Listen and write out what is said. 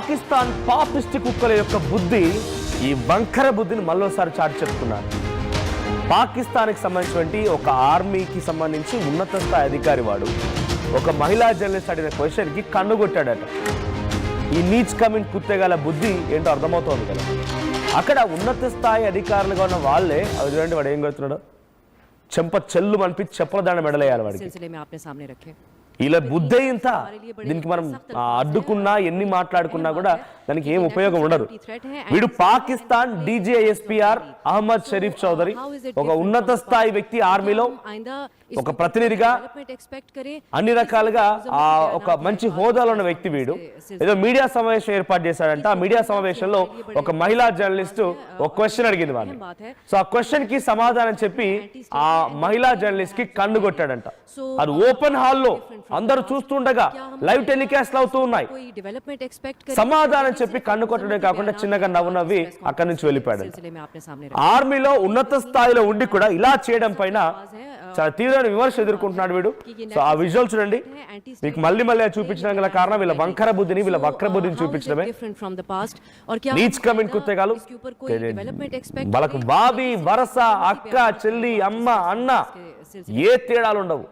పాకిస్తాన్ పాపిస్ట్ కుక్కల యొక్క బుద్ధి, ఈ వంకర బుద్ధిని మళ్ళోసారి చాటి చెప్తున్నారు. పాకిస్తాన్కి సంబంధించినటువంటి ఒక ఆర్మీకి సంబంధించి ఉన్నత స్థాయి అధికారి వాడు ఒక మహిళా జర్నలిస్ట్ అడిగిన క్వశ్చన్కి కన్నుగొట్టాడట. ఈ నీచ్ కమింగ్ కుత్తేగల బుద్ధి ఏంటో అర్థమవుతోంది కదా. అక్కడ ఉన్నత స్థాయి అధికారులుగా ఉన్న వాళ్ళే అది చూడండి, వాడు ఏం కొడుతున్నాడు, చెంప చెల్లు అనిపించి చెప్పుల దండ మెడలేయాలి వాడికి. ఇలా బుద్ధే ఇంత. దీనికి మనం అడ్డుకున్నా ఎన్ని మాట్లాడుకున్నా కూడా దానికి ఏం ఉపయోగం ఉండదు. వీడు పాకిస్తాన్ DGISPR అహ్మద్ షరీఫ్ చౌదరి, ఒక ఉన్నత స్థాయి వ్యక్తి, ఆర్మీలో ఒక ప్రతినిధిగా అన్ని రకాలుగా ఒక మంచి హోదాలో ఉన్న వ్యక్తి. వీడు ఏదో మీడియా సమావేశం ఏర్పాటు చేశాడంట. ఆ మీడియా సమావేశంలో ఒక మహిళా జర్నలిస్ట్ ఒక క్వశ్చన్ అడిగింది వాడిని. సో ఆ క్వశ్చన్ కి సమాధానం చెప్పి ఆ మహిళా జర్నలిస్ట్ కి కన్ను కొట్టాడంట. అది ఓపెన్ హాల్లో అందరూ చూస్తుండగా లైవ్ టెలికాస్ట్ అవుతూ ఉన్నాయి. సమాధానం చెప్పి కన్ను కొట్టడమే కాకుండా చిన్నగా నవ్వు నవ్వి అక్కడి నుంచి వెళ్ళిపోయాడు. ఆర్మీలో ఉన్నత స్థాయిలో ఉండి కూడా ఇలా చేయడం పైన చాలా తీవ్రమైన విమర్శ ఎదుర్కొంటున్నాడు వీడు. సో ఆ విజువల్ చూడండి, మీకు మళ్ళీ చూపించడం గల కారణం వీళ్ళ వంకర బుద్ధిని, వీళ్ళ వక్ర బుద్ధిని చూపించడమే. నీచ్ కమింగ్ కుత్తేగాలు వాళ్ళకు బాబీ, వరస, అక్క, చెల్లి, అమ్మ, అన్న ఏ తేడాలు ఉండవు.